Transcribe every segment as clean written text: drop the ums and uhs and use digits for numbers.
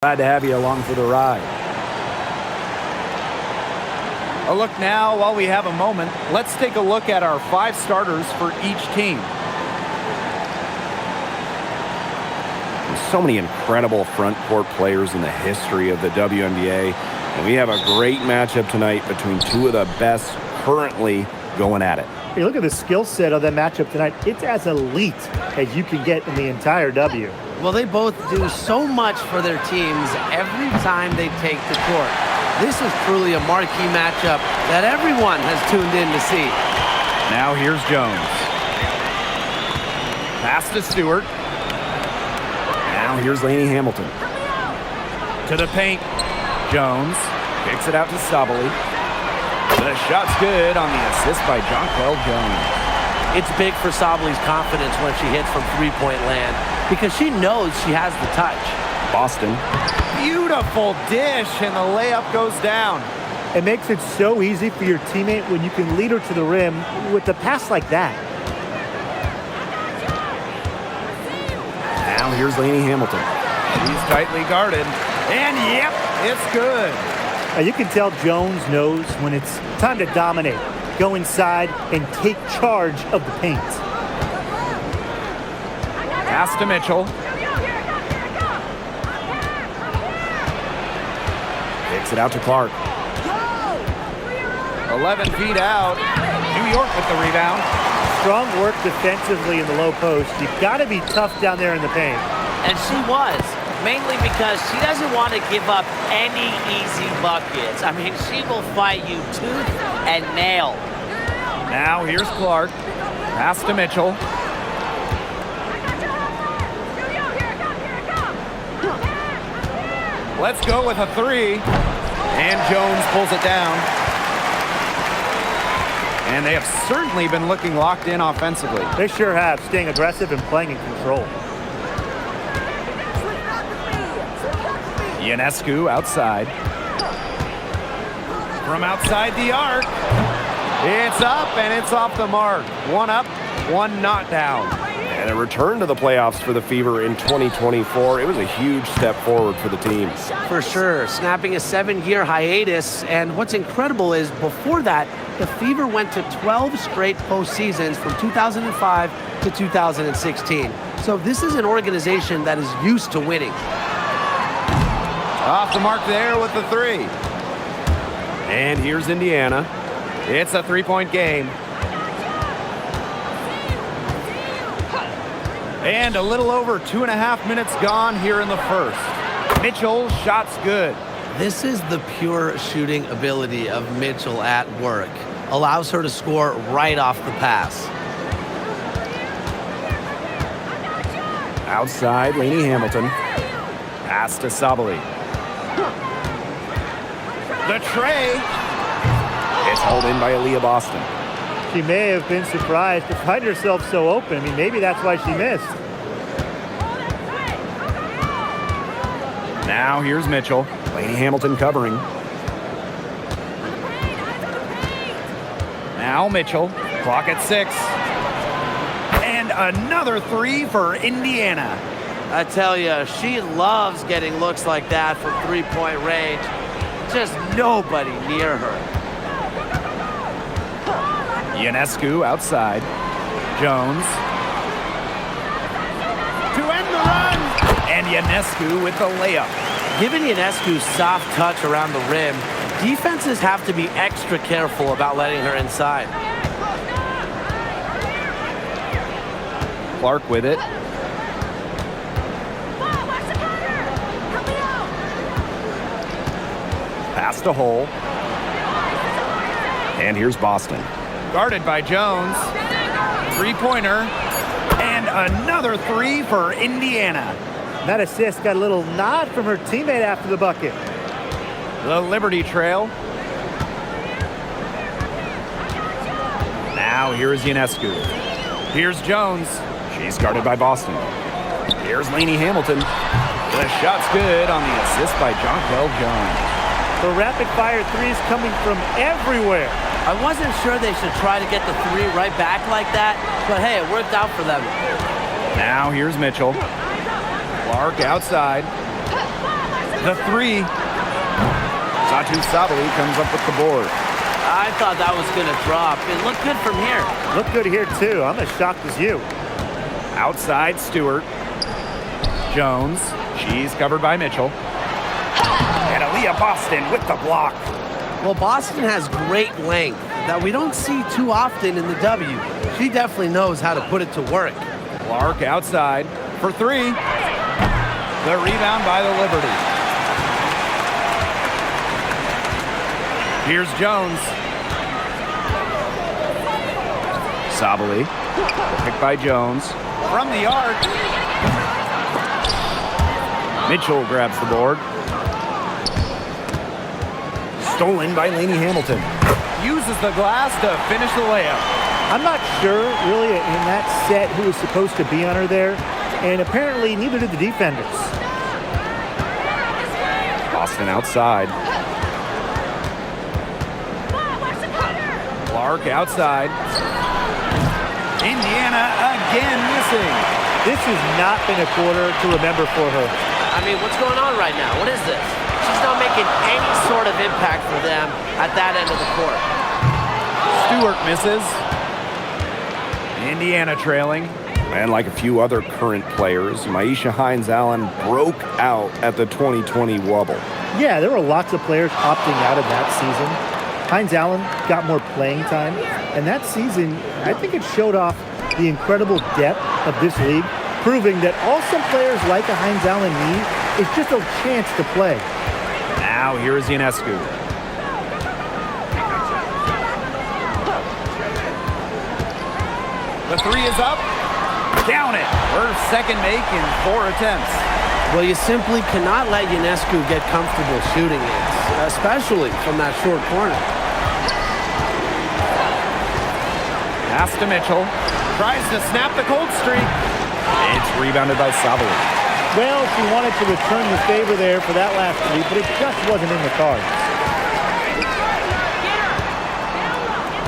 Glad to have you along for the ride. A look now, while we have a moment, let's take a look at our 5 starters for each team. There's so many incredible front court players in the history of the WNBA, and we have a great matchup tonight between two of the best currently going at it. Hey, look at the skill set of that matchup tonight. It's as elite as you can get in the entire W. Well, they both do so much for their teams every time they take the court. This is truly a marquee matchup that everyone has tuned in to see. Now here's Jones. Pass to Stewart. Now here's Lainey Hamilton. To the paint. Jones kicks it out to Sabali. The shot's good on the assist by Jonquel Jones. It's big for Sabali's confidence when she hits from three-point land because she knows she has the touch. Boston. Beautiful dish, and the layup goes down. It makes it so easy for your teammate when you can lead her to the rim with a pass like that. Now here's Lainey Hamilton. He's tightly guarded, and yep, it's good. Now you can tell Jones knows when it's time to dominate, go inside, and take charge of the paint. Pass to Mitchell. Kicks it out to Clark. 11 feet out. New York with the rebound. Strong work defensively in the low post. You've got to be tough down there in the paint. And she was, mainly because she doesn't want to give up any easy buckets. I mean, she will fight you tooth and nail. Now here's Clark. Pass to Mitchell. Let's go with a 3. And Jones pulls it down. And they have certainly been looking locked in offensively. They sure have, staying aggressive and playing in control. Ionescu outside. From outside the arc. It's up and it's off the mark. 1 up, 1 not down. And a return to the playoffs for the Fever in 2024. It was a huge step forward for the team. For sure, snapping a 7-year hiatus. And what's incredible is before that, the Fever went to 12 straight postseasons from 2005 to 2016. So this is an organization that is used to winning. Off the mark there with the 3. And here's Indiana. It's a 3-point game. And a little over 2.5 minutes gone here in the first. Mitchell, shot's good. This is the pure shooting ability of Mitchell at work. Allows her to score right off the pass. Outside, Lainey Hamilton. Pass to Sabali. The tray. It's hauled in by Aaliyah Boston. She may have been surprised to find herself so open. I mean, maybe that's why she missed. Now here's Mitchell. Lainey Hamilton covering. Now Mitchell. Clock at 6. And another 3 for Indiana. I tell you, she loves getting looks like that from three-point range. Just nobody near her. Ionescu outside. Jones. To end the run. And Ionescu with the layup. Given Ionescu's soft touch around the rim, defenses have to be extra careful about letting her inside. Clark with it. Pass to Hull. And here's Boston. Guarded by Jones. 3-pointer. And another 3 for Indiana. That assist got a little nod from her teammate after the bucket. The Liberty Trail. Now here's Ionescu. Here's Jones. She's guarded by Boston. Here's Lainey Hamilton. The shot's good on the assist by Jonquel Jones. The rapid-fire threes coming from everywhere. I wasn't sure they should try to get the 3 right back like that, but hey, it worked out for them. Now here's Mitchell. Clark outside. The three. Satu Sabali comes up with the board. I thought that was going to drop. It looked good from here. Looked good here, too. I'm as shocked as you. Outside Stewart. Jones. She's covered by Mitchell. And Aaliyah Boston with the block. Well, Boston has great length that we don't see too often in the W. She definitely knows how to put it to work. Clark outside for three. The rebound by the Liberty. Here's Jones. Sabali. Picked by Jones. From the arc. Mitchell grabs the board. Stolen by Lainey Hamilton. Uses the glass to finish the layup. I'm not sure, really, in that set who was supposed to be on her there, and apparently neither did the defenders. Boston outside. Clark outside. Indiana again missing. This has not been a quarter to remember for her. I mean, what's going on right now? What is this? She's not making any sort of impact for them at that end of the court. Stewart misses. Indiana trailing. And like a few other current players, Maisha Hines-Allen broke out at the 2020 wobble. Yeah, there were lots of players opting out of that season. Hines-Allen got more playing time, and that season, I think it showed off the incredible depth of this league, proving that all some players like a Hines-Allen need is just a chance to play. Now here is Ionescu. The three is up. Count it. Her second make in 4 attempts. Well, you simply cannot let Ionescu get comfortable shooting it, especially from that short corner. Pass to Mitchell. Tries to snap the cold streak. It's rebounded by Sabali. Well, she wanted to return the favor there for that last three, but it just wasn't in the cards.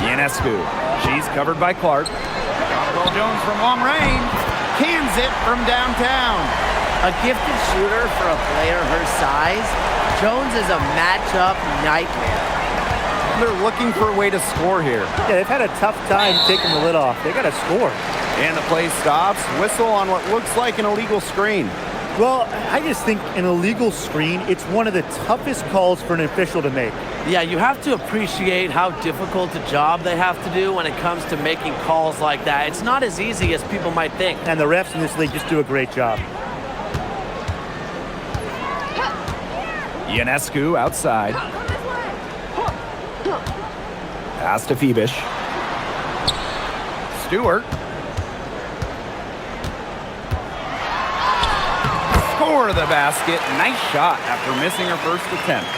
Ionescu. She's covered by Clark. Jonquel Jones from long range. Cans it from downtown. A gifted shooter for a player her size, Jones is a matchup nightmare. They're looking for a way to score here. Yeah, they've had a tough time taking the lid off. They got to score. And the play stops. Whistle on what looks like an illegal screen. Well, I just think an illegal screen, it's one of the toughest calls for an official to make. Yeah, you have to appreciate how difficult a job they have to do when it comes to making calls like that. It's not as easy as people might think. And the refs in this league just do a great job. Ionescu outside. Pass to Phoebish. Stewart. Score the basket. Nice shot after missing her first attempt.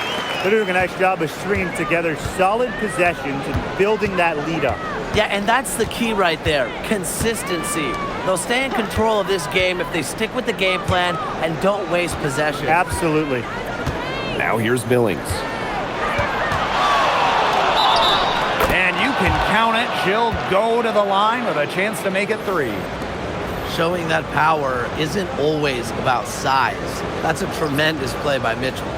They're doing a nice job of stringing together solid possessions and building that lead up. Yeah, and that's the key right there, consistency. They'll stay in control of this game if they stick with the game plan and don't waste possession. Absolutely. Now here's Billings. And you can count it. She'll go to the line with a chance to make it 3. Showing that power isn't always about size. That's a tremendous play by Mitchell.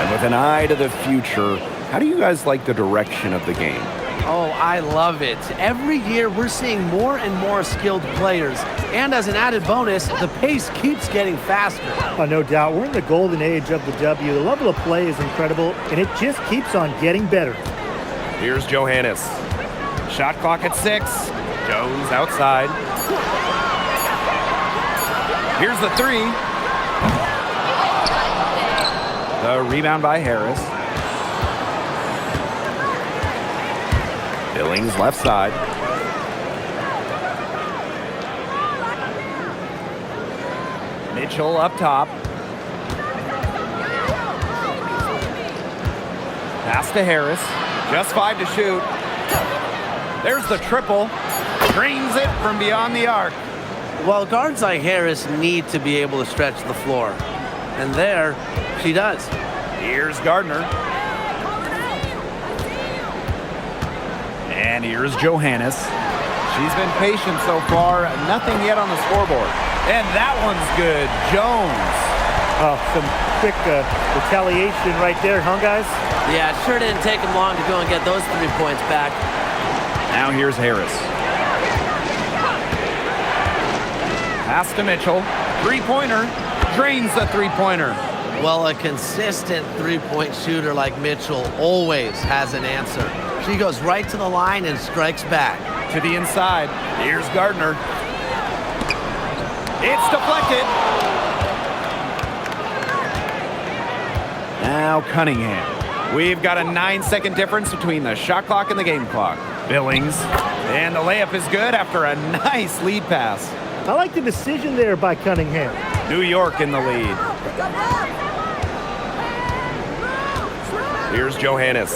With an eye to the future, how do you guys like the direction of the game? Oh, I love it. Every year we're seeing more and more skilled players. And as an added bonus, the pace keeps getting faster. Oh, no doubt. We're in the golden age of the W. The level of play is incredible, and it just keeps on getting better. Here's Johannes. Shot clock at 6. Jones outside. Here's the 3. The rebound by Harris. Billings left side. Mitchell up top. Pass to Harris. Just 5 to shoot. There's the triple. Drains it from beyond the arc. Well, guards like Harris need to be able to stretch the floor. And there, she does. Here's Gardner. And here's Johannes. She's been patient so far. Nothing yet on the scoreboard. And that one's good. Jones. Oh, some quick retaliation right there, huh, guys? Yeah, it sure didn't take him long to go and get those 3 points back. Now here's Harris. Pass to Mitchell. Three-pointer. Drains the three-pointer. Well, a consistent three-point shooter like Mitchell always has an answer. She goes right to the line and strikes back. To the inside. Here's Gardner. It's deflected. Now Cunningham. We've got a 9-second difference between the shot clock and the game clock. Billings. And the layup is good after a nice lead pass. I like the decision there by Cunningham. New York in the lead. Here's Johannes.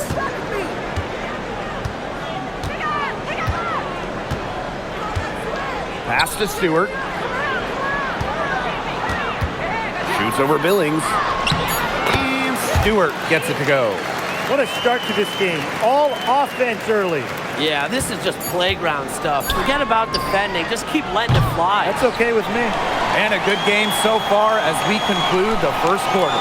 Pass to Stewart. Shoots over Billings. And Stewart gets it to go. What a start to this game. All offense early. Yeah, this is just playground stuff. Forget about defending. Just keep letting it fly. That's okay with me. And a good game so far as we conclude the first quarter.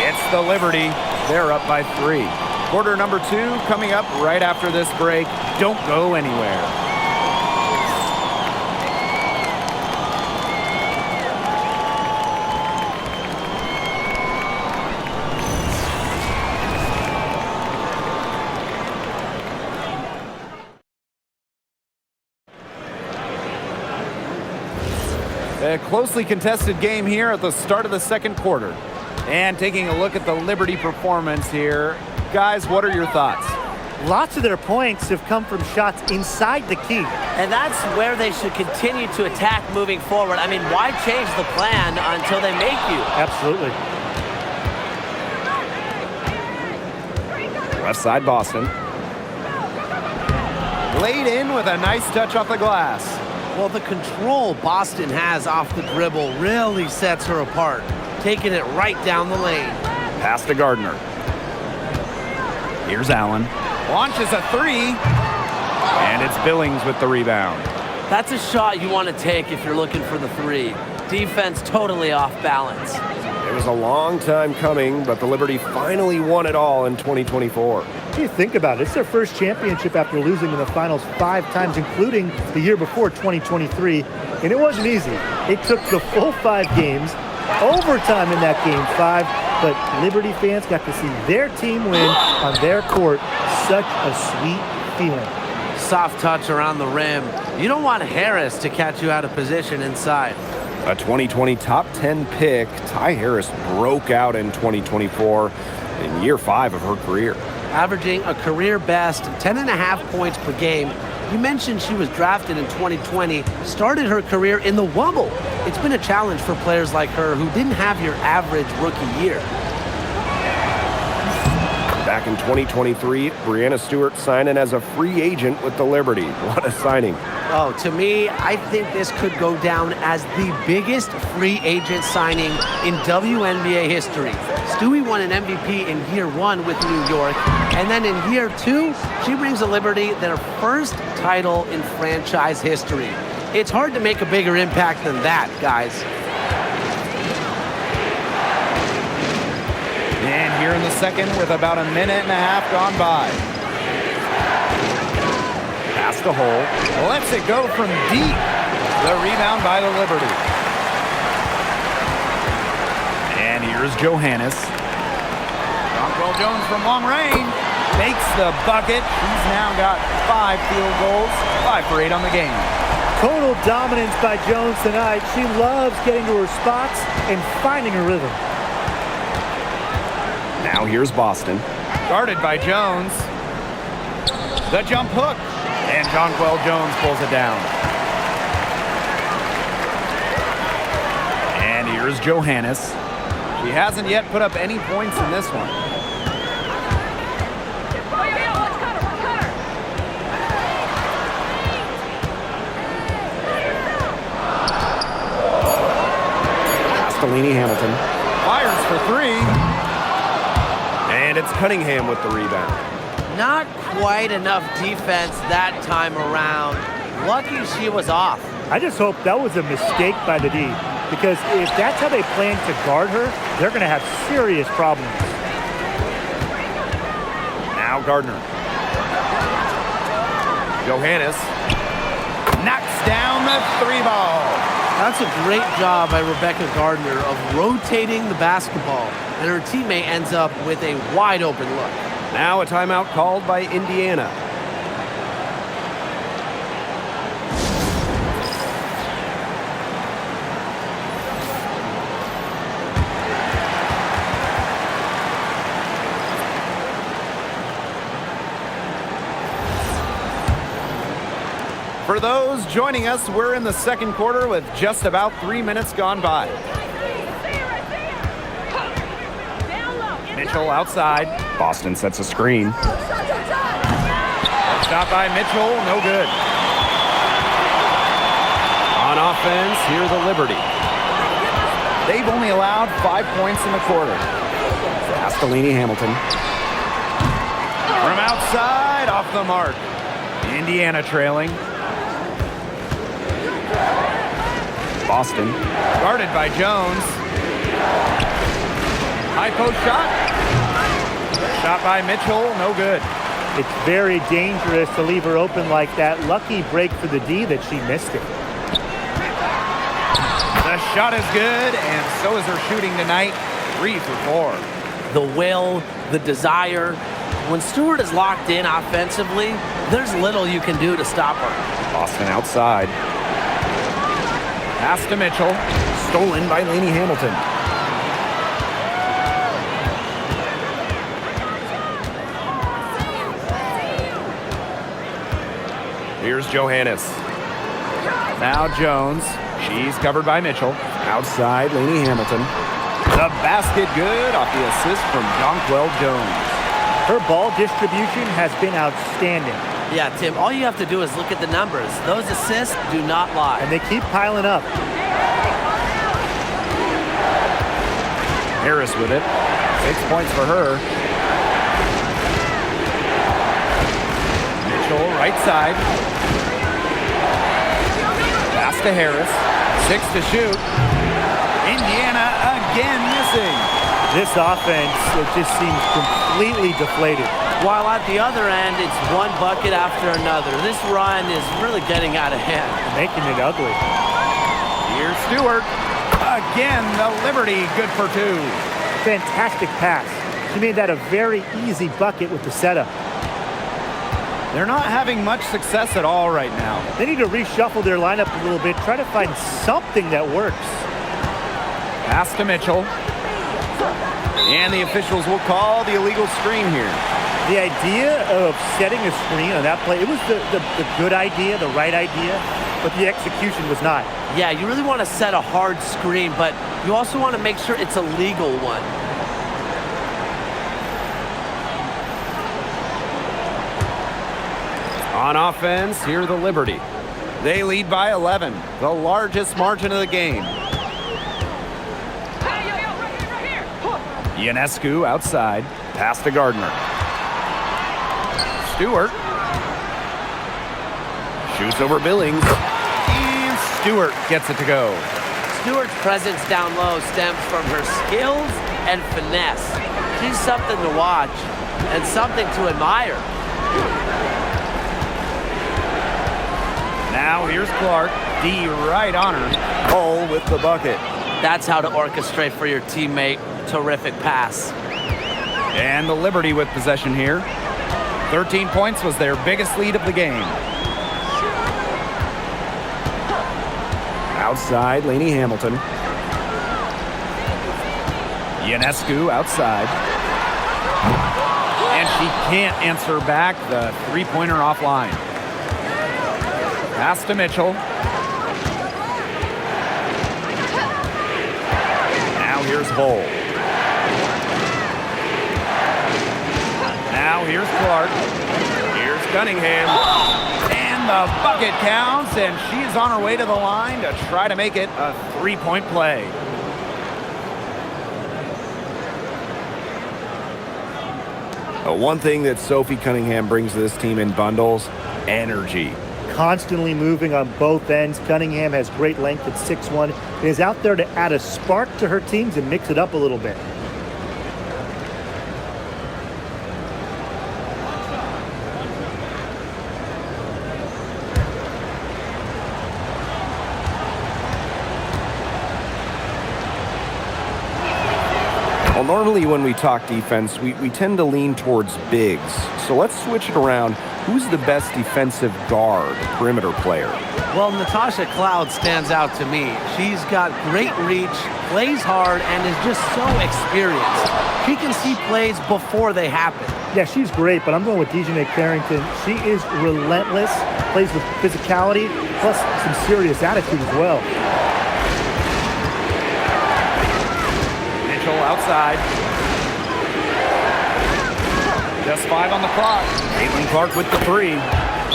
It's the Liberty. They're up by 3. Quarter number 2 coming up right after this break. Don't go anywhere. A closely contested game here at the start of the second quarter. And taking a look at the Liberty performance here. Guys, what are your thoughts? Lots of their points have come from shots inside the key. And that's where they should continue to attack moving forward. I mean, why change the plan until they make you? Absolutely. Left side, Boston. Laid in with a nice touch off the glass. Well, the control Boston has off the dribble really sets her apart, taking it right down the lane. Pass to Gardner. Here's Allen. Launches a 3. And it's Billings with the rebound. That's a shot you want to take if you're looking for the 3. Defense totally off balance. It was a long time coming, but the Liberty finally won it all in 2024. What do you think about it? It's their first championship after losing in the finals 5 times, including the year before, 2023. And it wasn't easy. It took the full 5 games, overtime in that game 5, but Liberty fans got to see their team win on their court. Such a sweet feeling. Soft touch around the rim. You don't want Harris to catch you out of position inside. A 2020 top 10 pick, Ty Harris broke out in 2024 in year 5 of her career. Averaging a career best 10.5 points per game. You mentioned she was drafted in 2020, started her career in the Wubble. It's been a challenge for players like her who didn't have your average rookie year. Back in 2023, Breanna Stewart signing as a free agent with the Liberty. What a signing. Oh, to me, I think this could go down as the biggest free agent signing in WNBA history. Stewie won an MVP in year 1 with New York, and then in year 2, she brings the Liberty their first title in franchise history. It's hard to make a bigger impact than that, guys. And here in the second with about a minute and a half gone by. Pass to Hole. Lets it go from deep. The rebound by the Liberty. And here's Johannes. Jonquel Jones from long range. Makes the bucket. He's now got 5 field goals. 5 for 8 on the game. Total dominance by Jones tonight. She loves getting to her spots and finding her rhythm. Now here's Boston. Guarded by Jones. The jump hook. And Jonquel Jones pulls it down. And here's Johannes. She hasn't yet put up any points in this one. to Hamilton. Fires for three. And it's Cunningham with the rebound. Not quite enough defense that time around. Lucky she was off. I just hope that was a mistake by the D, because if that's how they plan to guard her, they're going to have serious problems. Now Gardner. Johannes Knocks down the three ball. That's a great job by Rebecca Gardner of rotating the basketball, and her teammate ends up with a wide open look. Now a timeout called by Indiana. For those joining us, we're in the second quarter with just about 3 minutes gone by. Mitchell outside. Boston sets a screen. Shot by Mitchell, no good. On offense, here the Liberty. They've only allowed 5 points in the quarter. Pass to Hamilton. From outside, off the mark. Indiana trailing. Boston. Guarded by Jones. High post shot. Shot by Mitchell, no good. It's very dangerous to leave her open like that. Lucky break for the D that she missed it. The shot is good, and so is her shooting tonight. 3 for 4. The will, the desire. When Stewart is locked in offensively, there's little you can do to stop her. Boston outside. Pass to Mitchell. Stolen by Hamilton. Here's Johannes. Now Jones. She's covered by Mitchell. Outside, Hamilton. The basket good off the assist from Jonquel Jones. Her ball distribution has been outstanding. Yeah, Tim, all you have to do is look at the numbers. Those assists do not lie. And they keep piling up. Harris with it. 6 points for her. Mitchell, right side. Pass to Harris. 6 to shoot. Indiana again missing. This offense, it just seems completely deflated. While at the other end, it's one bucket after another. This run is really getting out of hand. Making it ugly. Here's Stewart. Again, the Liberty good for 2. Fantastic pass. She made that a very easy bucket with the setup. They're not having much success at all right now. They need to reshuffle their lineup a little bit, try to find something that works. Pass to Mitchell. And the officials will call the illegal screen here. The idea of setting a screen on that play, it was the good idea, the right idea, but the execution was not. Yeah, you really want to set a hard screen, but you also want to make sure it's a legal one. On offense, here the Liberty. They lead by 11, the largest margin of the game. Ionescu outside. Pass to Gardner. Stewart. Shoots over Billings. And Stewart gets it to go. Stewart's presence down low stems from her skills and finesse. She's something to watch and something to admire. Now here's Clark. D right on her. Cole with the bucket. That's how to orchestrate for your teammate. Terrific pass. And the Liberty with possession here. 13 points was their biggest lead of the game. Outside, Hamilton. Ionescu outside. And she can't answer back the three-pointer offline. Pass to Mitchell. Now here's Hull. Now here's Clark. Here's Cunningham. And the bucket counts, and she's on her way to the line to try to make it a three-point play. One thing that Sophie Cunningham brings to this team in bundles, energy. Constantly moving on both ends. Cunningham has great length at 6'1", and is out there to add a spark to her teams and mix it up a little bit. Well, normally when we talk defense, we tend to lean towards bigs. So let's switch it around. Who's the best defensive guard, perimeter player? Well, Natasha Cloud stands out to me. She's got great reach, plays hard, and is just so experienced. She can see plays before they happen. Yeah, she's great, but I'm going with Dejanay Carrington. She is relentless, plays with physicality, plus some serious attitude as well. Mitchell outside. Just 5 on the clock. Caitlin Clark with the 3.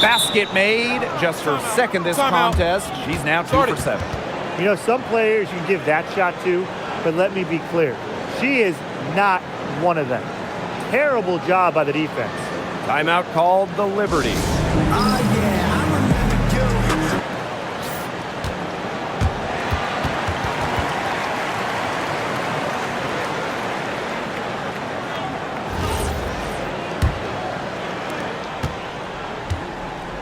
Basket made. Just her second this contest. She's now 2 for 7. You know, some players you can give that shot to, but let me be clear. She is not one of them. Terrible job by the defense. Timeout called the Liberty.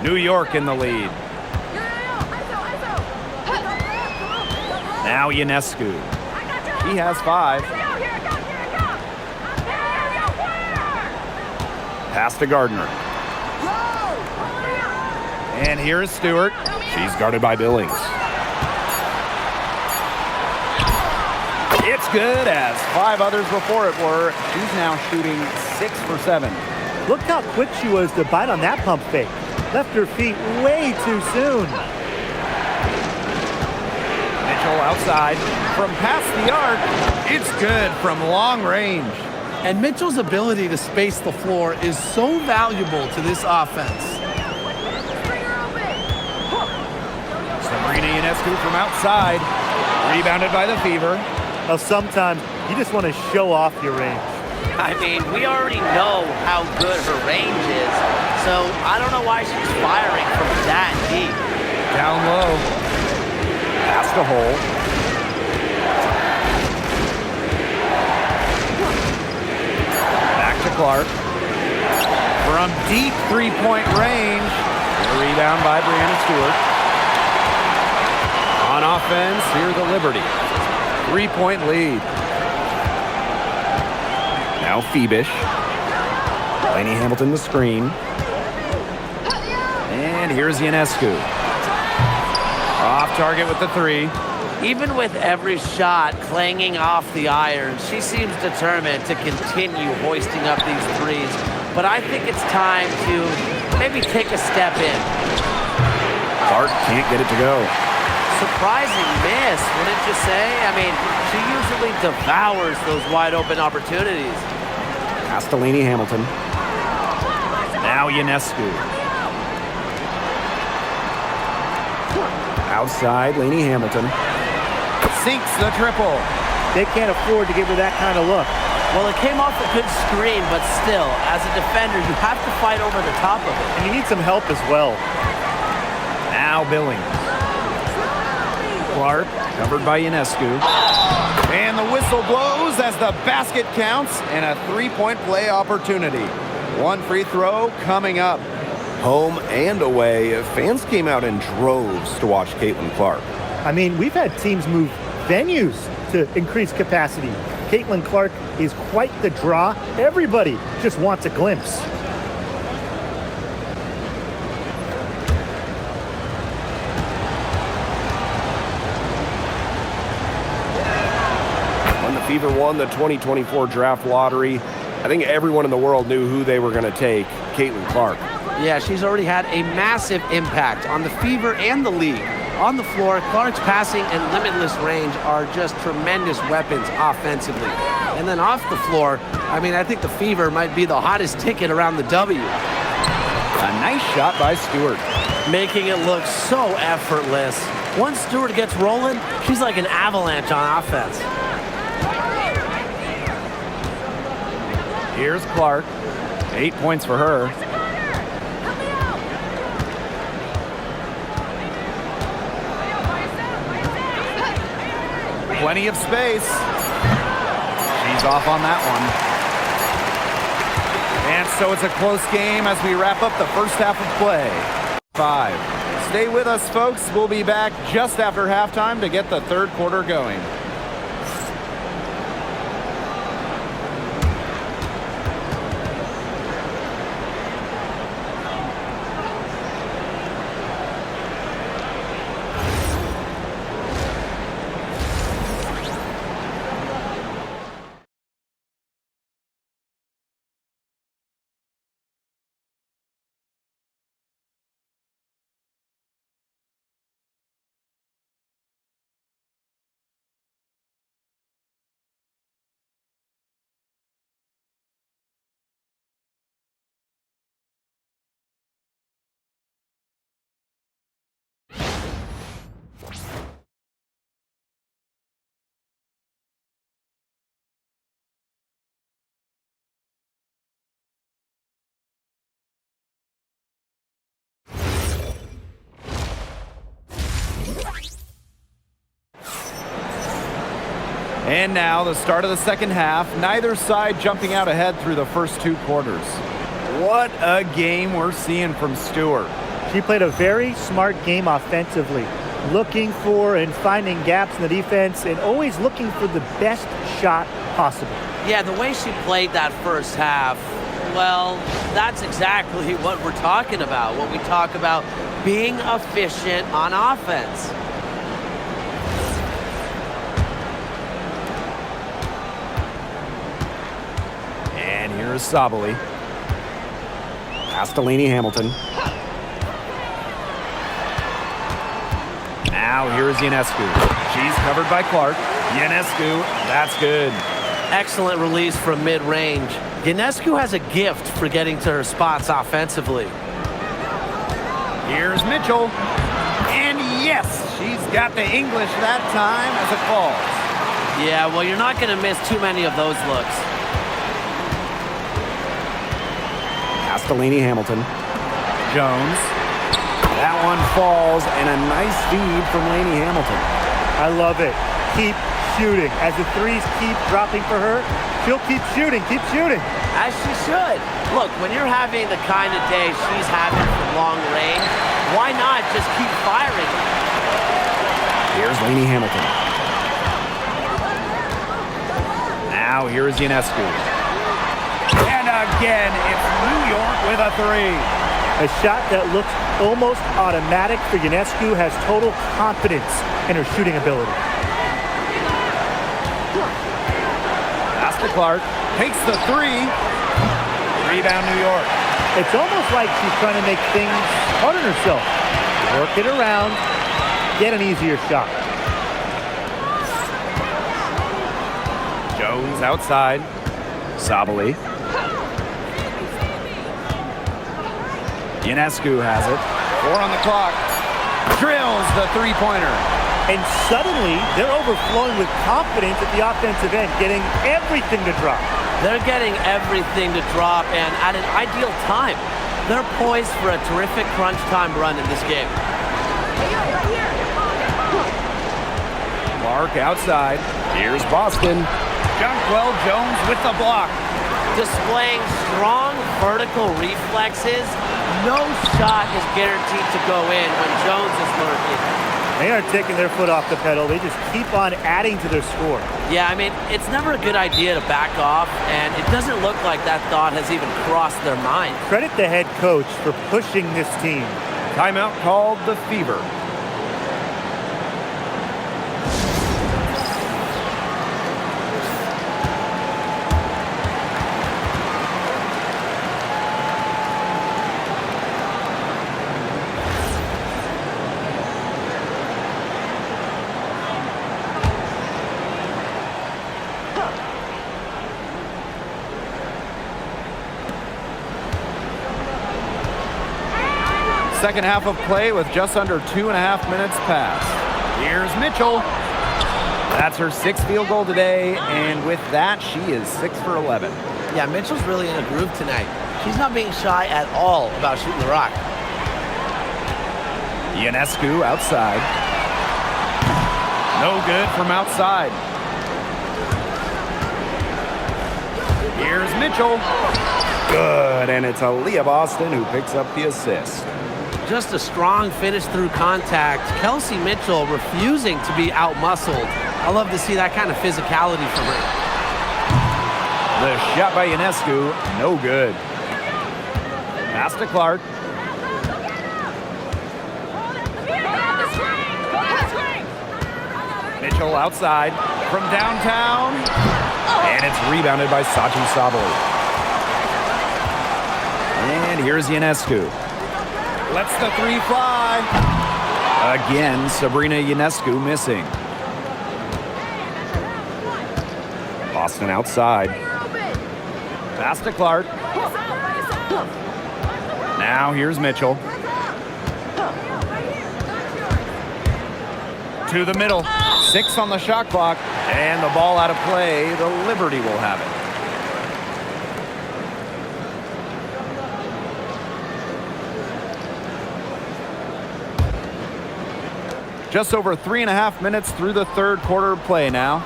New York in the lead. Now Ionescu. He has 5. Pass to Gardner. And here is Stewart. She's guarded by Billings. It's good, as 5 others before it were. She's now shooting 6 for 7. Look how quick she was to bite on that pump fake. Left her feet way too soon. Mitchell outside from past the arc. It's good from long range. And Mitchell's ability to space the floor is so valuable to this offense. Sabrina Ionescu from outside. Rebounded by the Fever. Now, sometimes you just want to show off your range. I mean, we already know how good her range is, so I don't know why she's firing from that deep. Down low. Pass to Hole. Back to Clark. From deep three-point range. A rebound by Breanna Stewart. On offense, here the Liberty. 3-point lead. Now Phoebish. Lainey Hamilton the screen. And here's Ionescu. Off target with the 3. Even with every shot clanging off the iron, she seems determined to continue hoisting up these threes. But I think it's time to maybe take a step in. Clark can't get it to go. Surprising miss, wouldn't you say? I mean, she usually devours those wide open opportunities. Pass to Lainey Hamilton. Now Ionescu. Outside, Lainey Hamilton. Sinks the triple. They can't afford to give her that kind of look. Well, it came off a good screen, but still, as a defender, you have to fight over the top of it. And you need some help as well. Now Billings. Clark, covered by Ionescu. And the whistle blows as the basket counts and a 3-point play opportunity. 1 free throw coming up. Home and away, fans came out in droves to watch Caitlin Clark. I mean, we've had teams move venues to increase capacity. Caitlin Clark is quite the draw. Everybody just wants a glimpse. When the Fever won the 2024 draft lottery, I think everyone in the world knew who they were going to take, Caitlin Clark. Yeah, she's already had a massive impact on the Fever and the league. On the floor, Clark's passing and limitless range are just tremendous weapons offensively. And then off the floor, I mean, I think the Fever might be the hottest ticket around the W. A nice shot by Stewart. Making it look so effortless. Once Stewart gets rolling, she's like an avalanche on offense. Here's Clark. 8 points for her. Plenty of space. She's off on that one. And so it's a close game as we wrap up the first half of play. 5. Stay with us, folks. We'll be back just after halftime to get the third quarter going. And now the start of the second half. Neither side jumping out ahead through the first 2 quarters. What a game we're seeing from Stewart. She played a very smart game offensively, looking for and finding gaps in the defense and always looking for the best shot possible. Yeah, the way she played that first half, well, that's exactly what we're talking about. When we talk about being efficient on offense. And here's Sabali. Castellini Hamilton. Now here's Ionescu. She's covered by Clark. Ionescu, that's good. Excellent release from mid-range. Ionescu has a gift for getting to her spots offensively. Here's Mitchell. And yes, she's got the English that time as it falls. Yeah, well, you're not going to miss too many of those looks. Castellini Hamilton. Jones. That one falls, and a nice feed from Laney Hamilton. I love it. Keep shooting. As the threes keep dropping for her, she'll keep shooting, keep shooting. As she should. Look, when you're having the kind of day she's having from long range, why not just keep firing? Here's Laney Hamilton. Now here's Ionescu. And again, it's New York with a 3. A shot that looks almost automatic for Ionescu has total confidence in her shooting ability. Pass to Clark. Takes the 3. Rebound New York. It's almost like she's trying to make things hard on herself. Work it around, get an easier shot. Jones outside. Sabali. Ionescu has it. 4 on the clock. Drills the three-pointer. And suddenly, they're overflowing with confidence at the offensive end, getting everything to drop. They're getting everything to drop, and at an ideal time. They're poised for a terrific crunch time run in this game. Clark outside. Here's Boston. Jonquel Jones with the block. Displaying strong vertical reflexes, no shot is guaranteed to go in when Jones is lurking. They aren't taking their foot off the pedal. They just keep on adding to their score. Yeah, I mean, it's never a good idea to back off, and it doesn't look like that thought has even crossed their mind. Credit the head coach for pushing this team. Timeout called the Fever. Second half of play with just under 2.5 minutes passed. Here's Mitchell. That's her 6th field goal today, and with that, she is 6 for 11. Yeah, Mitchell's really in a groove tonight. She's not being shy at all about shooting the rock. Ionescu outside. No good from outside. Here's Mitchell. Good, and it's Aaliyah Boston who picks up the assist. Just a strong finish through contact. Kelsey Mitchell refusing to be out-muscled. I love to see that kind of physicality from her. The shot by Ionescu, no good. Pass to Clark. Mitchell outside from downtown. And it's rebounded by Sachi Sabali. And here's Ionescu. Lets the three fly. Again, Sabrina Ionescu missing. Boston outside. Pass to Clark. Now here's Mitchell. To the middle. 6 on the shot clock. And the ball out of play. The Liberty will have it. Just over 3.5 minutes through the third quarter of play now.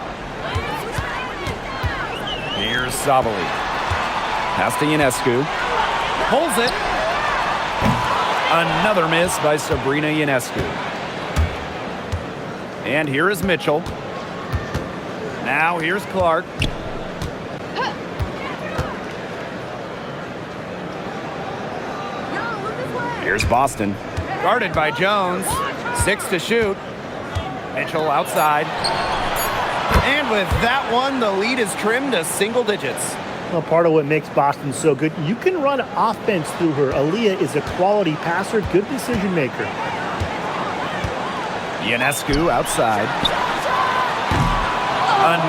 Here's Sabali. Pass to Ionescu. Pulls it. Another miss by Sabrina Ionescu. And here is Mitchell. Now here's Clark. Here's Boston. Guarded by Jones. 6 to shoot. Mitchell outside. And with that one, the lead is trimmed to single digits. Well, part of what makes Boston so good, you can run offense through her. Aaliyah is a quality passer, good decision maker. Ionescu outside.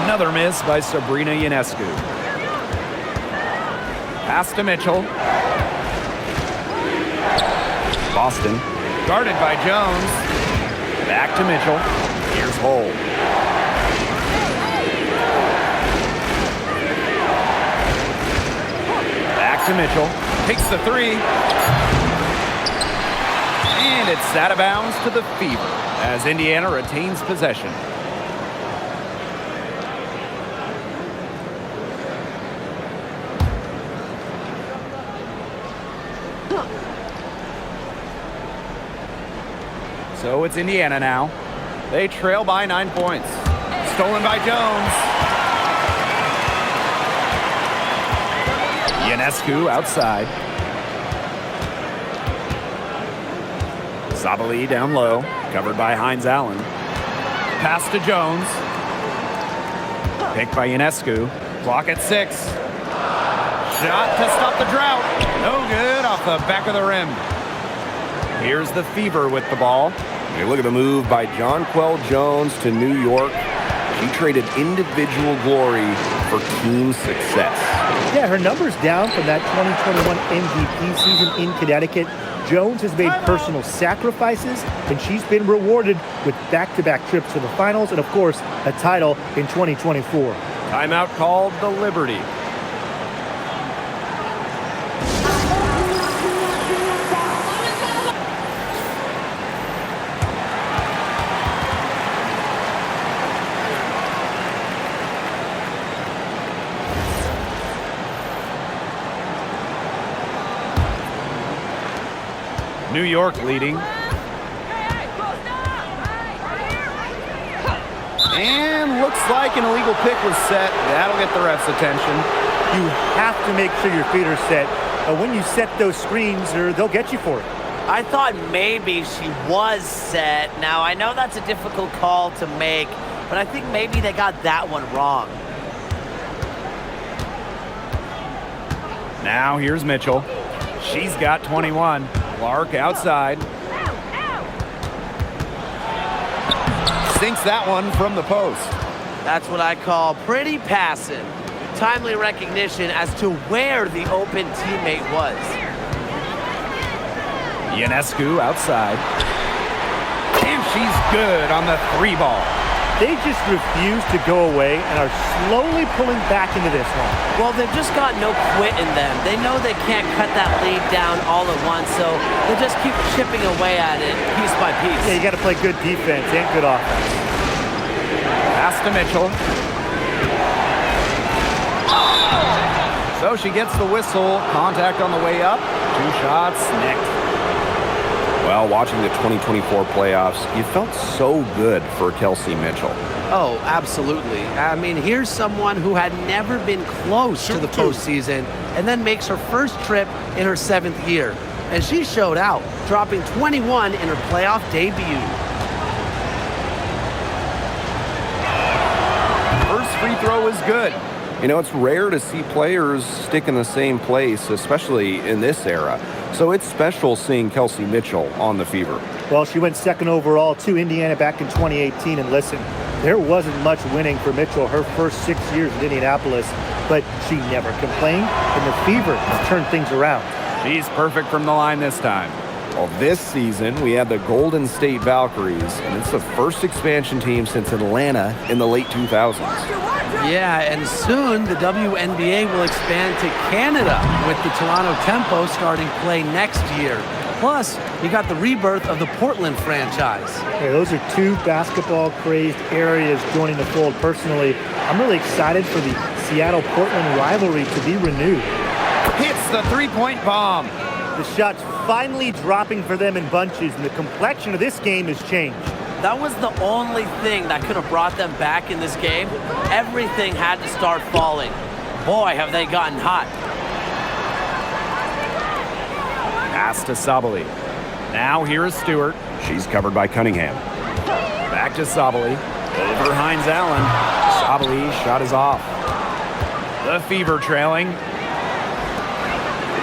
Another miss by Sabrina Ionescu. Pass to Mitchell. Boston. Guarded by Jones. Back to Mitchell. Here's Hull. Back to Mitchell. Takes the three. And it's out of bounds to the Fever as Indiana retains possession. So it's Indiana now. They trail by 9 points. Stolen by Jones. Ionescu outside. Sabali down low, covered by Hines Allen. Pass to Jones. Picked by Ionescu. Clock at 6. Shot to stop the drought. No good off the back of the rim. Here's the Fever with the ball. Hey, look at the move by Jonquel Jones to New York. She traded individual glory for team success. Yeah, her numbers down from that 2021 MVP season in Connecticut. Jones has made personal sacrifices, and she's been rewarded with back-to-back trips to the finals and, of course, a title in 2024. Timeout called the Liberty. New York leading. And looks like an illegal pick was set. That'll get the ref's attention. You have to make sure your feet are set. When you set those screens, they'll get you for it. I thought maybe she was set. Now, I know that's a difficult call to make, but I think maybe they got that one wrong. Now here's Mitchell. She's got 21. Clark outside. Sinks that one from the post. That's what I call pretty passive. Timely recognition as to where the open teammate was. Ionescu outside. And she's good on the 3 ball. They just refuse to go away and are slowly pulling back into this one. Well, they've just got no quit in them. They know they can't cut that lead down all at once, so they just keep chipping away at it piece by piece. Yeah, you got to play good defense and good offense. Pass to Mitchell. So she gets the whistle. Contact on the way up. 2 shots, nicked. Well, watching the 2024 playoffs, you felt so good for Kelsey Mitchell. Oh, absolutely. I mean, here's someone who had never been close to the postseason and then makes her first trip in her 7th year. And she showed out, dropping 21 in her playoff debut. First free throw is good. You know, it's rare to see players stick in the same place, especially in this era. So it's special seeing Kelsey Mitchell on the Fever. Well, she went 2nd overall to Indiana back in 2018. And listen, there wasn't much winning for Mitchell her first 6 years in Indianapolis, but she never complained, and the Fever has turned things around. She's perfect from the line this time. Well, this season, we had the Golden State Valkyries, and it's the first expansion team since Atlanta in the late 2000s. Yeah, and soon the WNBA will expand to Canada with the Toronto Tempo starting play next year. Plus, you got the rebirth of the Portland franchise. Hey, those are 2 basketball-crazed areas joining the fold. Personally, I'm really excited for the Seattle-Portland rivalry to be renewed. Hits the three-point bomb. The shots finally dropping for them in bunches, and the complexion of this game has changed. That was the only thing that could have brought them back in this game. Everything had to start falling. Boy, have they gotten hot. Pass to Sabali. Now here is Stewart. She's covered by Cunningham. Back to Sabali. Over Hines Allen. Sabali shot is off. The Fever trailing.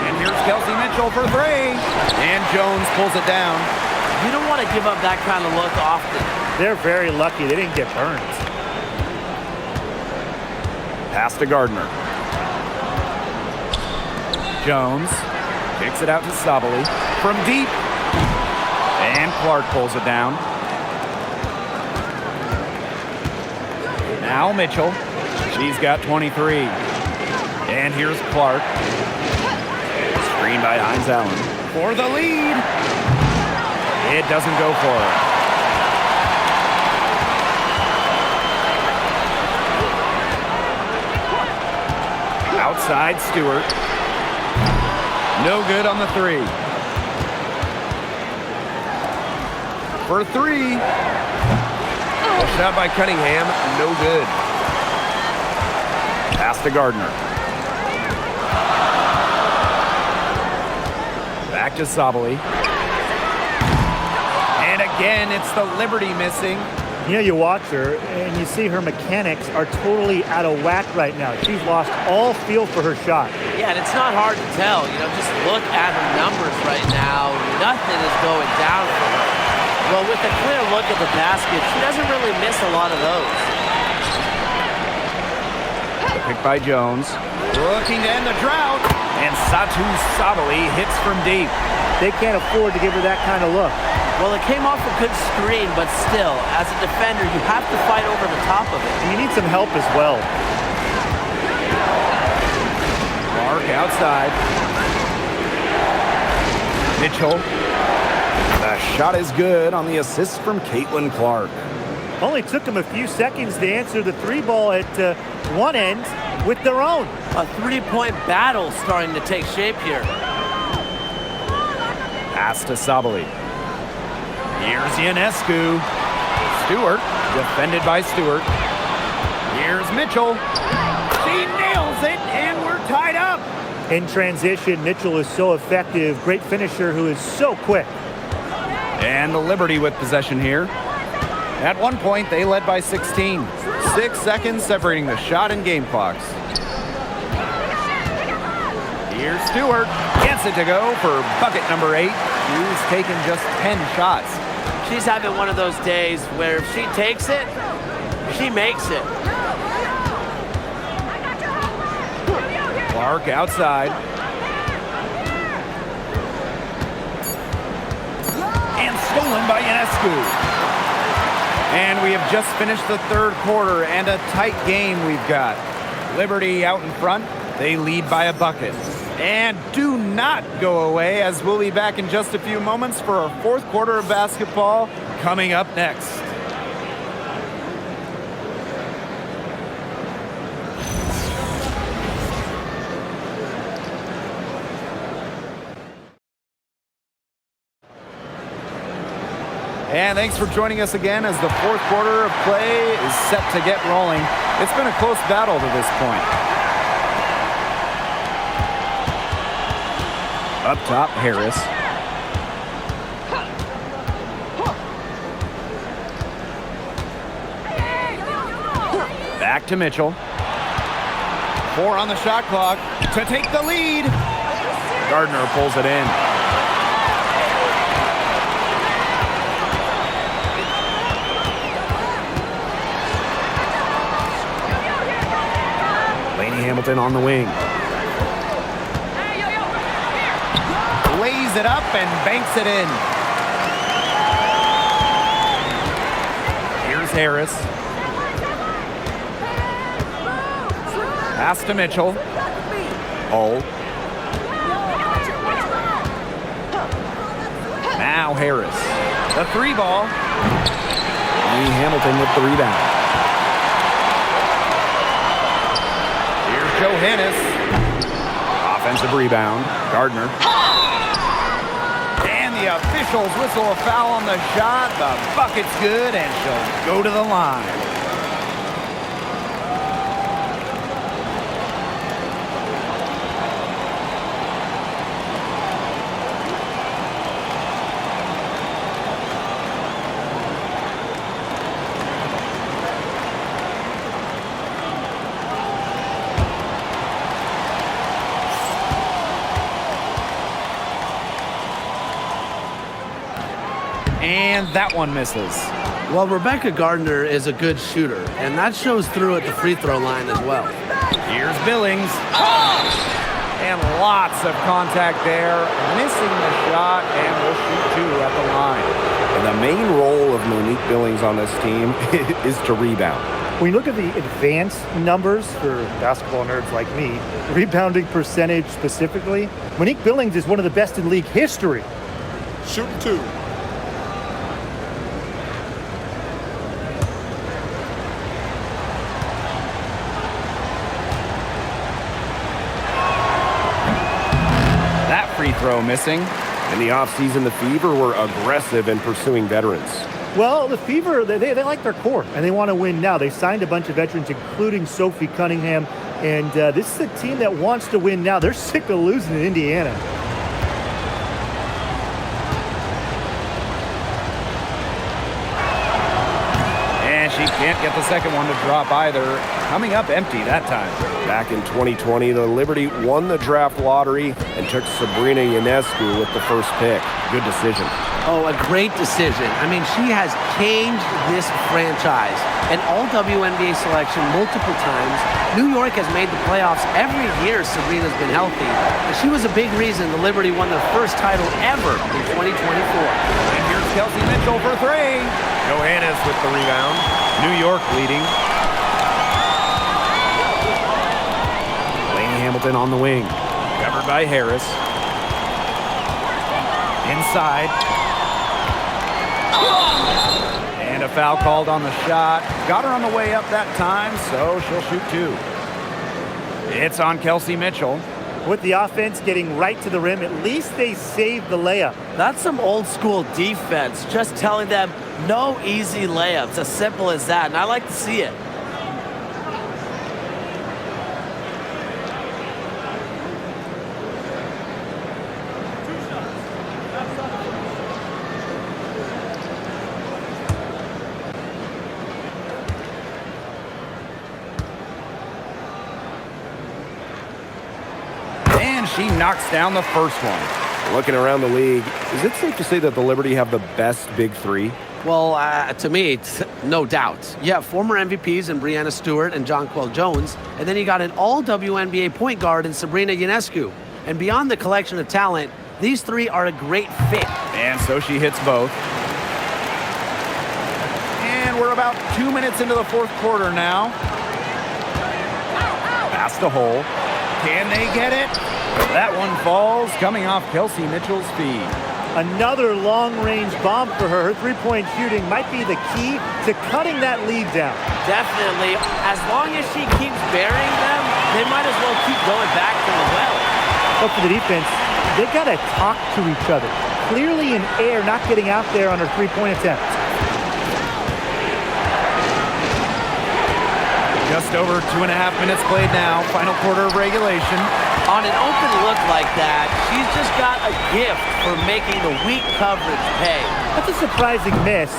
And here's Kelsey Mitchell for 3. And Jones pulls it down. You don't want to give up that kind of look often. They're very lucky they didn't get burned. Pass to Gardner. Jones kicks it out to Sabali from deep. And Clark pulls it down. Now Mitchell. She's got 23. And here's Clark. Screen by Hines Allen for the lead. It doesn't go for her. Outside Stewart. No good on the 3. For 3. A shot by Cunningham, no good. Pass to Gardner. Back to Sabali. And again, it's the Liberty missing. You know, you watch her, and you see her mechanics are totally out of whack right now. She's lost all feel for her shot. Yeah, and it's not hard to tell. You know, just look at her numbers right now. Nothing is going down for her. Well, with a clear look at the basket, she doesn't really miss a lot of those. Picked by Jones. Looking to end the drought. And Satu Sabali hits from deep. They can't afford to give her that kind of look. Well, it came off a good screen, but still, as a defender, you have to fight over the top of it. And you need some help as well. Clark outside. Mitchell. The shot is good on the assist from Caitlin Clark. Only took them a few seconds to answer the 3 ball at one end with their own. A 3-point battle starting to take shape here. Pass to Sabali. Here's Ionescu. Stewart, defended by Stewart. Here's Mitchell. She nails it, and we're tied up. In transition, Mitchell is so effective. Great finisher who is so quick. And the Liberty with possession here. At one point, they led by 16. 6 seconds separating the shot and game clocks. Here's Stewart. Gets it to go for bucket number 8. She's taken just 10 shots. She's having one of those days where if she takes it, she makes it. Clark outside. And stolen by Ionescu. And we have just finished the third quarter, and a tight game we've got. Liberty out in front. They lead by a bucket. And do not go away, as we'll be back in just a few moments for our fourth quarter of basketball coming up next. And thanks for joining us again as the fourth quarter of play is set to get rolling. It's been a close battle to this point. Up top, Harris. Back to Mitchell. 4 on the shot clock to take the lead. Gardner pulls it in. Hamilton on the wing. Lays it up and banks it in. Here's Harris. Pass to Mitchell. Hull. Now Harris. The 3 ball. Hamilton with the rebound. Johannes. Offensive rebound. Gardner. And the officials whistle a foul on the shot. The bucket's good, and she'll go to the line. And that one misses. Well, Rebecca Gardner is a good shooter, and that shows through at the free throw line as well. Here's Billings. And lots of contact there. Missing the shot, and will shoot 2 at the line. And the main role of Monique Billings on this team is to rebound. When you look at the advanced numbers for basketball nerds like me, rebounding percentage specifically, Monique Billings is one of the best in league history. Shoot 2. Free throw missing. In the offseason, the Fever were aggressive in pursuing veterans. Well, the Fever, they like their core, and they want to win now. They signed a bunch of veterans, including Sophie Cunningham, and this is a team that wants to win now. They're sick of losing in Indiana. And she can't get the second one to drop either. Coming up empty that time. Back in 2020, the Liberty won the draft lottery and took Sabrina Ionescu with the first pick. Good decision. Oh, a great decision. I mean, she has changed this franchise. An all-WNBA selection multiple times. New York has made the playoffs every year Sabrina's been healthy. And she was a big reason the Liberty won their first title ever in 2024. And here's Kelsey Mitchell for 3. Johannes with the rebound. New York leading. Hamilton on the wing. Covered by Harris. Inside. And a foul called on the shot. Got her on the way up that time, so she'll shoot 2. It's on Kelsey Mitchell. With the offense getting right to the rim, at least they saved the layup. That's some old school defense, just telling them no easy layups, as simple as that, and I like to see it. She knocks down the first one. Looking around the league, is it safe to say that the Liberty have the best big 3? Well, to me, it's no doubt. You have former MVPs in Breanna Stewart and Jonquel Jones, and then you got an all-WNBA point guard in Sabrina Ionescu. And beyond the collection of talent, these 3 are a great fit. And so she hits both. And we're about 2 minutes into the fourth quarter now. Pass to Hole. Can they get it? That one falls, coming off Kelsey Mitchell's feet. Another long-range bomb for her. Her three-point shooting might be the key to cutting that lead down. Definitely. As long as she keeps burying them, they might as well keep going back to the well. But for the defense, they got to talk to each other. Clearly in air, not getting out there on her three-point attempt. Just over 2.5 minutes played now. Final quarter of regulation. On an open look like that, she's just got a gift for making the weak coverage pay. That's a surprising miss.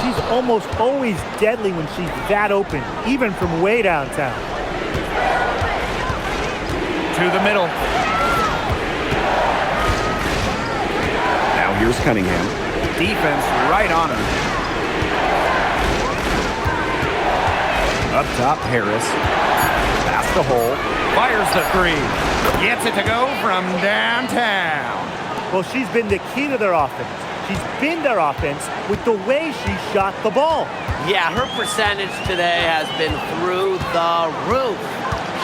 She's almost always deadly when she's that open, even from way downtown. To the middle. Now here's Cunningham. Defense right on her. Up top, Harris. Pass the Hole. Fires the three. Gets it to go from downtown. Well, she's been the key to their offense. She's been their offense with the way she shot the ball. Yeah, her percentage today has been through the roof.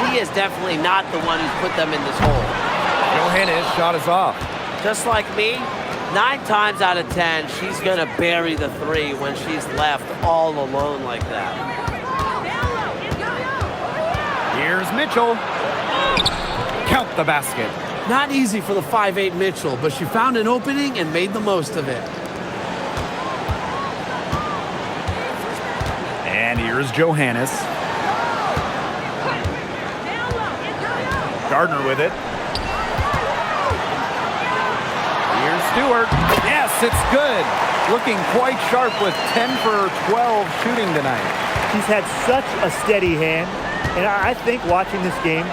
She is definitely not the one who's put them in this hole. Johannes shot is off. Just like me, 9 times out of 10, she's going to bury the three when she's left all alone like that. Here's Mitchell. Count the basket. Not easy for the 5'8" Mitchell, but she found an opening and made the most of it. And here's Johannes. Gardner with it. Here's Stewart. Yes, it's good. Looking quite sharp with 10 for 12 shooting tonight. She's had such a steady hand, and I think watching this game,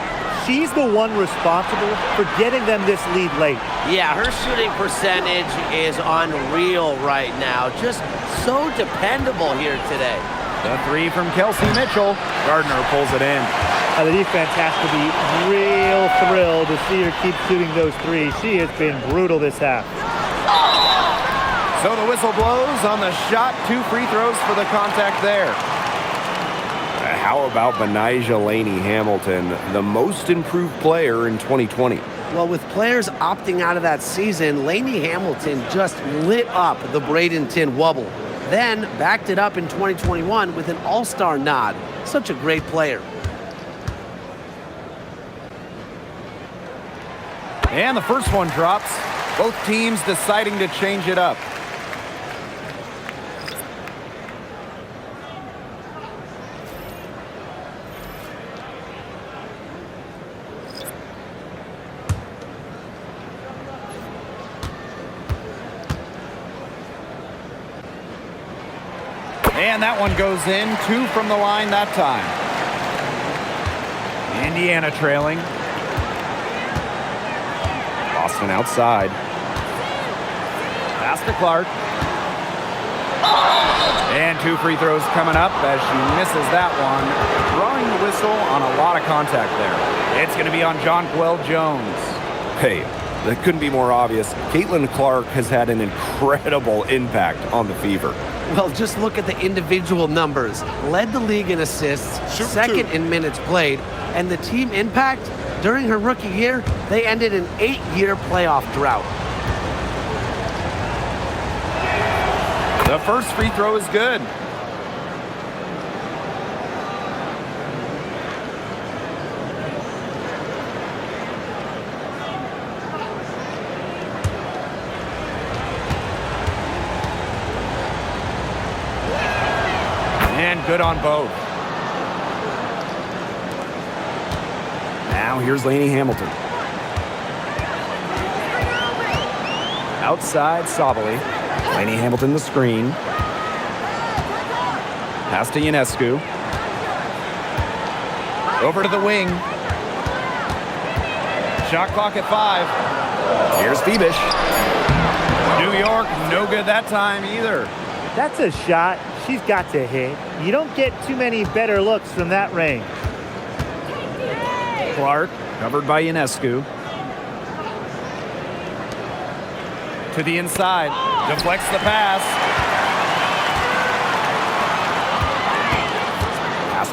she's the one responsible for getting them this lead late. Yeah, her shooting percentage is unreal right now. Just so dependable here today. The three from Kelsey Mitchell. Gardner pulls it in. The defense has to be real thrilled to see her keep shooting those threes. She has been brutal this half. So the whistle blows on the shot. 2 free throws for the contact there. How about Benijah Laney Hamilton, the most improved player in 2020? Well, with players opting out of that season, Laney Hamilton just lit up the Bradenton Wubble. Then backed it up in 2021 with an all-star nod. Such a great player. And the first one drops. Both teams deciding to change it up. And that one goes in. 2 from the line that time. Indiana trailing. Boston outside. Pass to Clark. And 2 free throws coming up as she misses that one. Drawing the whistle on a lot of contact there. It's going to be on Jonquel Jones. Hey, that couldn't be more obvious. Caitlin Clark has had an incredible impact on the Fever. Well, just look at the individual numbers. Led the league in assists, second in minutes played, and the team impact, during her rookie year, they ended an 8-year playoff drought. The first free throw is good. And good on both. Now here's Laney Hamilton. Outside, Sabali. Laney Hamilton the screen. Pass to Ionescu. Over to the wing. Shot clock at 5. Here's Phoebish. New York, no good that time either. That's a shot she's got to hit. You don't get too many better looks from that range. Clark, covered by Ionescu. To the inside. Deflects the pass.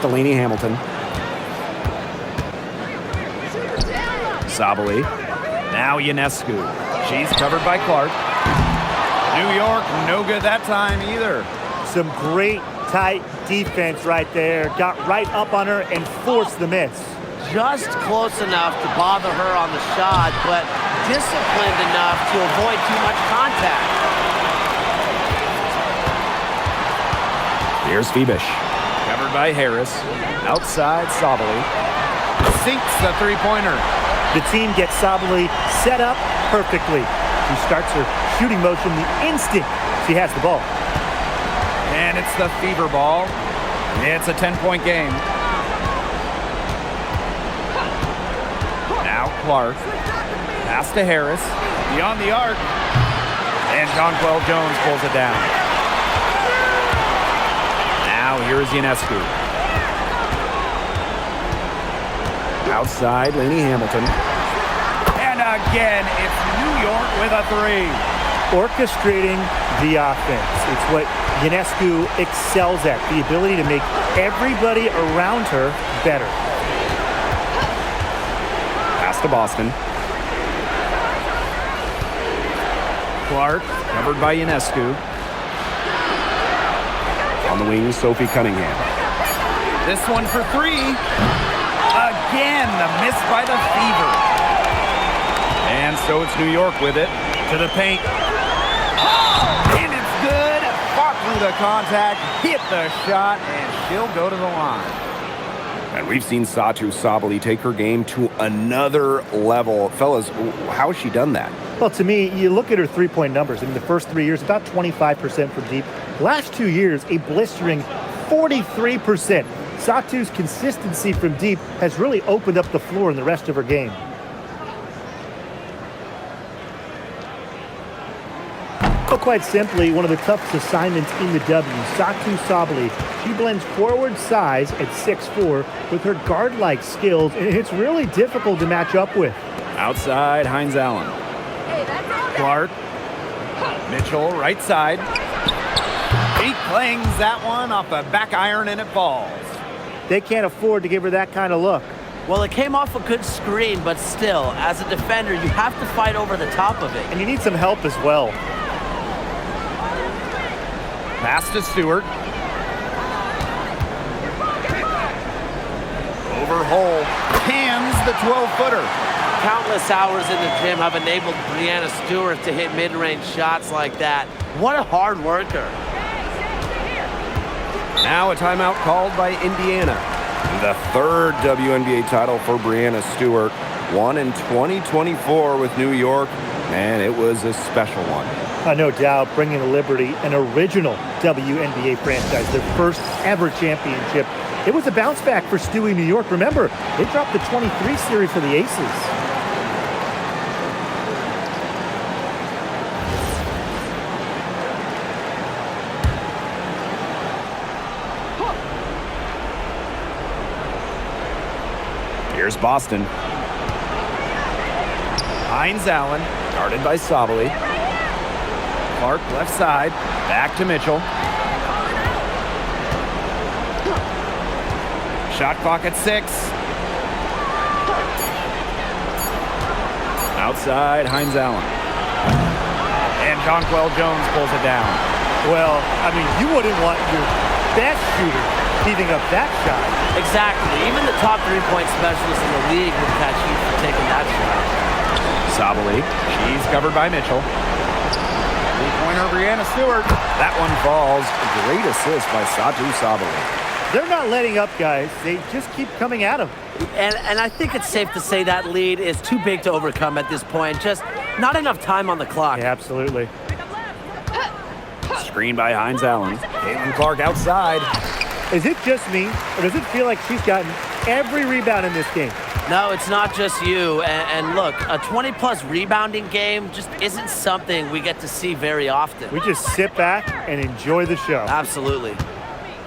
to Lainey Hamilton. Sabali. Now Ionescu. She's covered by Clark. New York, no good that time either. Some great tight defense right there. Got right up on her and forced the miss. Just close enough to bother her on the shot, but disciplined enough to avoid too much contact. Here's Phoebish. Covered by Harris. Outside, Sabali. Sinks the three-pointer. The team gets Sabali set up perfectly. She starts her shooting motion the instant she has the ball. And it's the Fever ball. It's a 10-point game. Now Clark. Pass to Harris. Beyond the arc. And Jonquel Jones pulls it down. Now here's Ionescu. Outside, Lainey Hamilton. And again, it's New York with a three. Orchestrating the offense. It's what Ionescu excels at, the ability to make everybody around her better. Pass to Boston. Clark, covered by Ionescu. On the wing, Sophie Cunningham. This one for three. Again, the miss by the Fever. And so it's New York with it. To the paint. And it's good. Fought through the contact, hit the shot, and she'll go to the line. And we've seen Satou Sabali take her game to another level. Fellas, how has she done that? Well, to me, you look at her three-point numbers. In the first 3 years, about 25% from deep. Last 2 years, a blistering 43%. Satou's consistency from deep has really opened up the floor in the rest of her game. But quite simply, one of the toughest assignments in the W, Satou Sabali. She blends forward size at 6'4" with her guard-like skills, and it's really difficult to match up with. Outside, Hines Allen. Clark. Mitchell, right side. He clangs that one off the back iron, and it falls. They can't afford to give her that kind of look. Well, it came off a good screen, but still, as a defender, you have to fight over the top of it. And you need some help as well. Pass to Stewart. Over Hole. Cans the 12-footer. Countless hours in the gym have enabled Breanna Stewart to hit mid-range shots like that. What a hard worker. Now a timeout called by Indiana. The third WNBA title for Breanna Stewart. Won in 2024 with New York, and it was a special one. No doubt, bringing to Liberty an original WNBA franchise, their first ever championship. It was a bounce back for Stewie New York. Remember, they dropped the 23 series for the Aces. Here's Boston. Hines Allen. Guarded by Sabali. Clark left side. Back to Mitchell. Shot clock at 6. Outside, Hines Allen. And Jonquel Jones pulls it down. Well, I mean, you wouldn't want your best shooter heaving up that shot. Exactly. Even the top three-point specialist in the league would catch you for taking that shot. Sabali. She's covered by Mitchell. Three-pointer, Breanna Stewart. That one falls. Great assist by Satou Sabali. They're not letting up, guys. They just keep coming at them. And I think it's safe to say that lead is too big to overcome at this point. Just not enough time on the clock. Yeah, absolutely. Screen by Hines Allen. Caitlin Clark outside. Is it just me, or does it feel like she's gotten every rebound in this game? No, it's not just you. And look, a 20-plus rebounding game just isn't something we get to see very often. We just sit back and enjoy the show. Absolutely.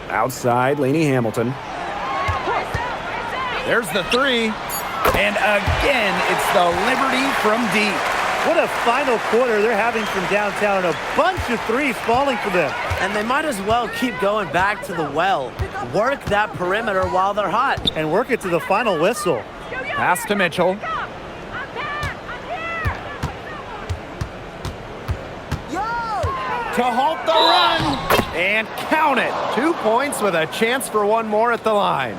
Outside, Lainey Hamilton. There's the three. And again, it's the Liberty from deep. What a final quarter they're having from downtown. A bunch of threes falling for them. And they might as well keep going back to the well. Work that perimeter while they're hot. And work it to the final whistle. Pass to Mitchell. To halt the run. And count it. 2 points with a chance for one more at the line.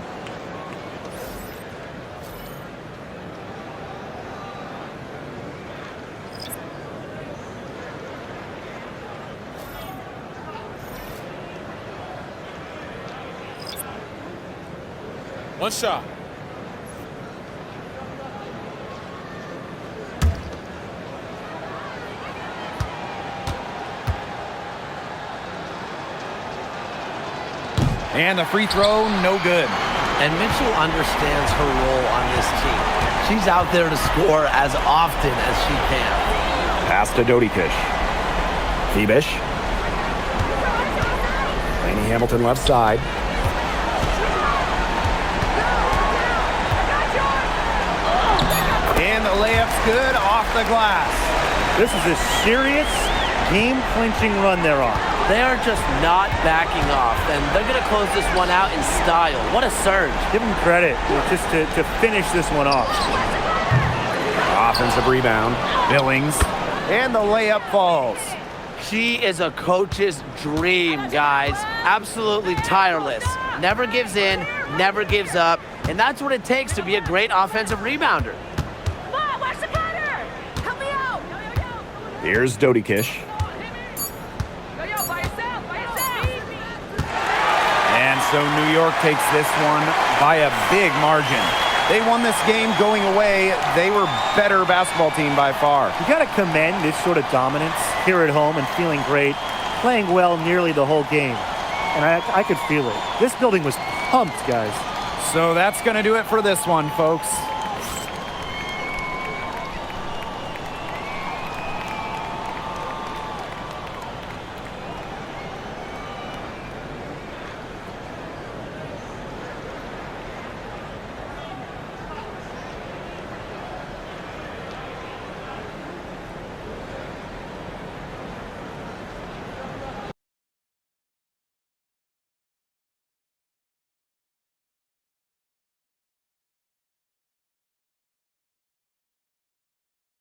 One shot. And the free throw, no good. And Mitchell understands her role on this team. She's out there to score as often as she can. Pass to Dodikish. Thiebish. Laney Hamilton left side. And the layup's good off the glass. This is a serious game-clinching run they're on. They are just not backing off, and they're going to close this one out in style. What a surge. Give them credit just to finish this one off. Offensive rebound. Billings. And the layup falls. She is a coach's dream, guys. Absolutely tireless. Never gives in, never gives up, and that's what it takes to be a great offensive rebounder. Watch the cutter! Help me out! Here's Dodikish. And so New York takes this one by a big margin. They won this game going away. They were better basketball team by far. You got to commend this sort of dominance here at home and feeling great, playing well nearly the whole game. And I could feel it. This building was pumped, guys. So that's going to do it for this one, folks.